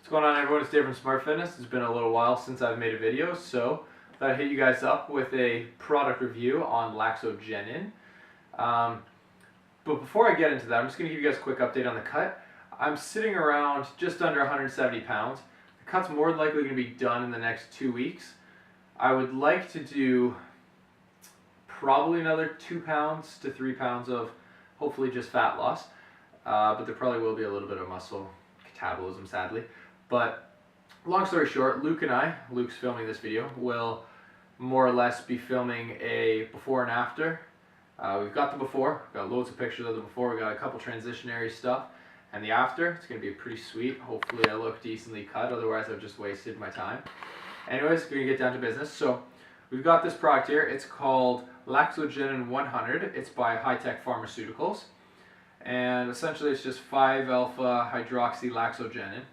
What's going on, everyone? It's Dave from Smart Fitness. It's been a little while since I've made a video, so I thought I'd hit you guys up with a product review on Laxogenin. But before I get into that, I'm just going to give you guys a quick update on the cut. I'm sitting around just under 170 pounds. The cut's more than likely going to be done in the next 2 weeks. I would like to do probably another 2 pounds to 3 pounds of hopefully just fat loss, but there probably will be a little bit of muscle catabolism, sadly. But long story short, Luke's filming this video, will more or less be filming a before and after. We've got the before, we've got loads of pictures of the before, we've got a couple transitionary stuff, and the after, it's going to be pretty sweet. Hopefully I look decently cut, otherwise I've just wasted my time. Anyways, we're going to get down to business. So we've got this product here, it's called Laxogenin 100, it's by High-Tech Pharmaceuticals, and essentially it's just 5-alpha hydroxy Laxogenin.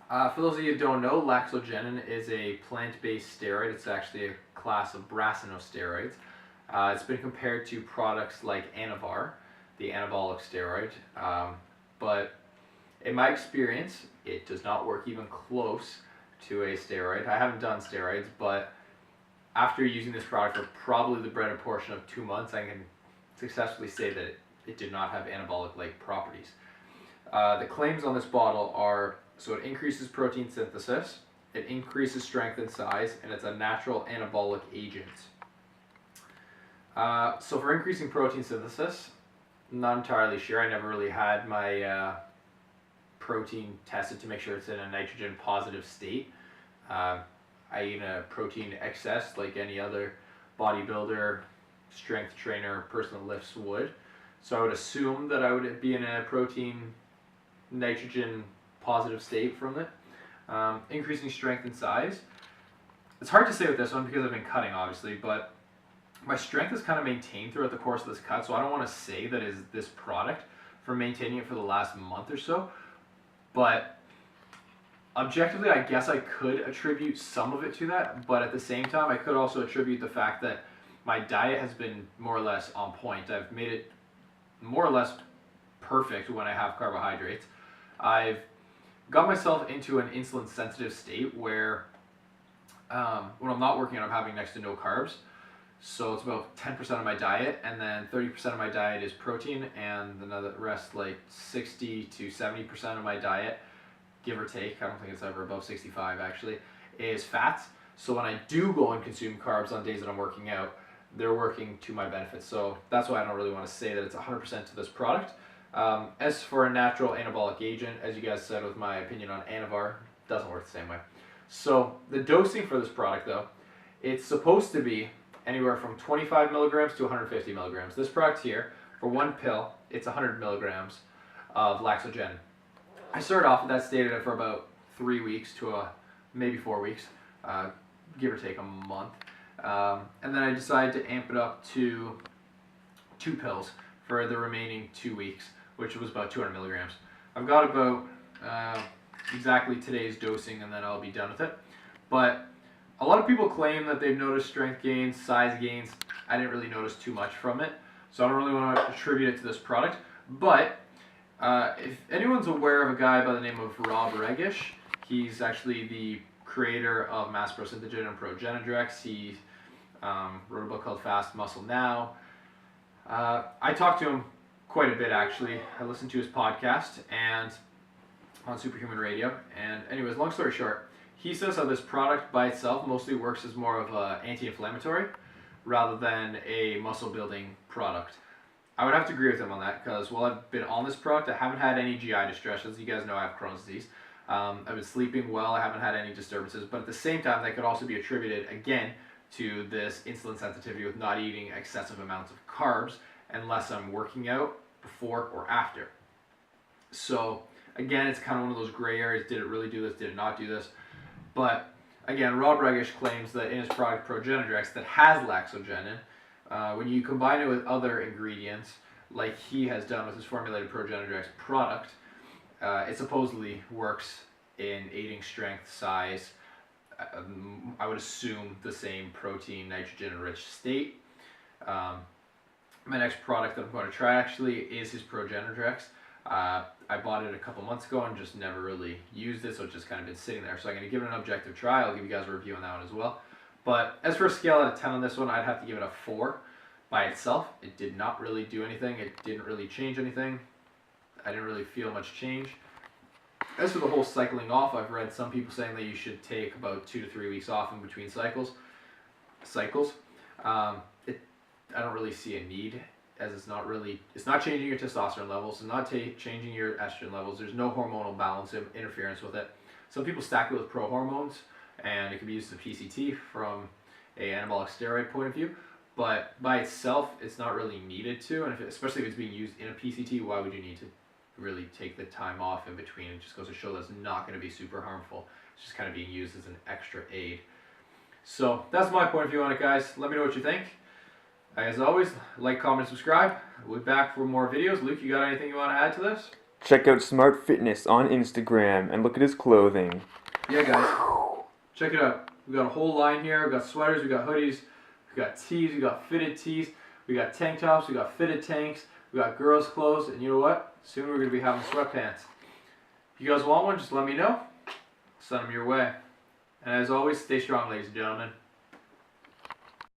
For those of you who don't know, Laxogenin is a plant-based steroid. It's actually a class of steroids. It's been compared to products like Anavar, the anabolic steroid, but in my experience, it does not work even close to a steroid. I haven't done steroids, but after using this product for probably the better portion of 2 months, I can successfully say that it did not have anabolic-like properties. The claims on this bottle are, so it increases protein synthesis, it increases strength and size, and it's a natural anabolic agent. So for increasing protein synthesis, not entirely sure. I never really had my protein tested to make sure it's in a nitrogen positive state. I eat a protein excess like any other bodybuilder, strength trainer, personal lifts would. So I would assume that I would be in a protein nitrogen positive state from it. Increasing strength and size. It's hard to say with this one because I've been cutting, obviously, but my strength is kind of maintained throughout the course of this cut, so I don't want to say that is this product for maintaining it for the last month or so, but objectively I guess I could attribute some of it to that, but at the same time I could also attribute the fact that my diet has been more or less on point. I've made it more or less perfect when I have carbohydrates. I've got myself into an insulin sensitive state where when I'm not working out, I'm having next to no carbs. So it's about 10% of my diet, and then 30% of my diet is protein, and the rest, like 60 to 70% of my diet, give or take, I don't think it's ever above 65 actually, is fats. So when I do go and consume carbs on days that I'm working out, they're working to my benefit. So that's why I don't really want to say that it's 100% to this product. As for a natural anabolic agent, as you guys said with my opinion on Anavar, doesn't work the same way. So the dosing for this product though, it's supposed to be anywhere from 25 milligrams to 150 milligrams. This product here, for one pill, it's 100 milligrams of Laxogenin. I started off with that stated for about 3 weeks to maybe 4 weeks, give or take a month. And then I decided to amp it up to 2 pills for the remaining 2 weeks, which was about 200 milligrams. I've got about exactly today's dosing, and then I'll be done with it. But a lot of people claim that they've noticed strength gains, size gains. I didn't really notice too much from it, so I don't really want to attribute it to this product. But if anyone's aware of a guy by the name of Rob Regish, he's actually the creator of Mass Pro Synthetin and Progenitor X. He wrote a book called Fast Muscle Now. I talked to him quite a bit actually. I listened to his podcast and on Superhuman Radio. And anyways, long story short, he says how this product by itself mostly works as more of an anti-inflammatory rather than a muscle building product. I would have to agree with him on that because while I've been on this product, I haven't had any GI distress. As you guys know, I have Crohn's disease. I've been sleeping well, I haven't had any disturbances, but at the same time that could also be attributed again to this insulin sensitivity with not eating excessive amounts of carbs unless I'm working out before or after. So again, it's kind of one of those gray areas. Did it really do this? Did it not do this? But again, Rob Regish claims that in his product Progenitor X that has Laxogenin, when you combine it with other ingredients, like he has done with his formulated Progenitor X product, it supposedly works in aiding strength, size, I would assume the same protein, nitrogen rich state. My next product that I'm going to try actually is his Progenitor X. I bought it a couple months ago and just never really used it, so it's just kind of been sitting there. So I'm going to give it an objective try. I'll give you guys a review on that one as well. But as for a scale out of 10 on this one, I'd have to give it a 4 by itself. It did not really do anything. It didn't really change anything. I didn't really feel much change. As for the whole cycling off, I've read some people saying that you should take about 2 to 3 weeks off in between cycles. I don't really see a need, as it's not changing your testosterone levels, it's not changing your estrogen levels. There's no hormonal balance interference with it. Some people stack it with pro-hormones, and it can be used as a PCT from a anabolic steroid point of view. But by itself, it's not really needed to, and especially if it's being used in a PCT, why would you need to really take the time off in between? It just goes to show that's not going to be super harmful. It's just kind of being used as an extra aid. So that's my point of view on it, guys. Let me know what you think. As always, like, comment, subscribe. We'll be back for more videos. Luke, you got anything you want to add to this? Check out Smart Fitness on Instagram and look at his clothing. Yeah, guys. Check it out. We got a whole line here. We got sweaters, we got hoodies, we got tees, we got fitted tees, we got tank tops, we got fitted tanks, we got girls' clothes, and you know what? Soon we're going to be having sweatpants. If you guys want one, just let me know. Send them your way. And as always, stay strong, ladies and gentlemen.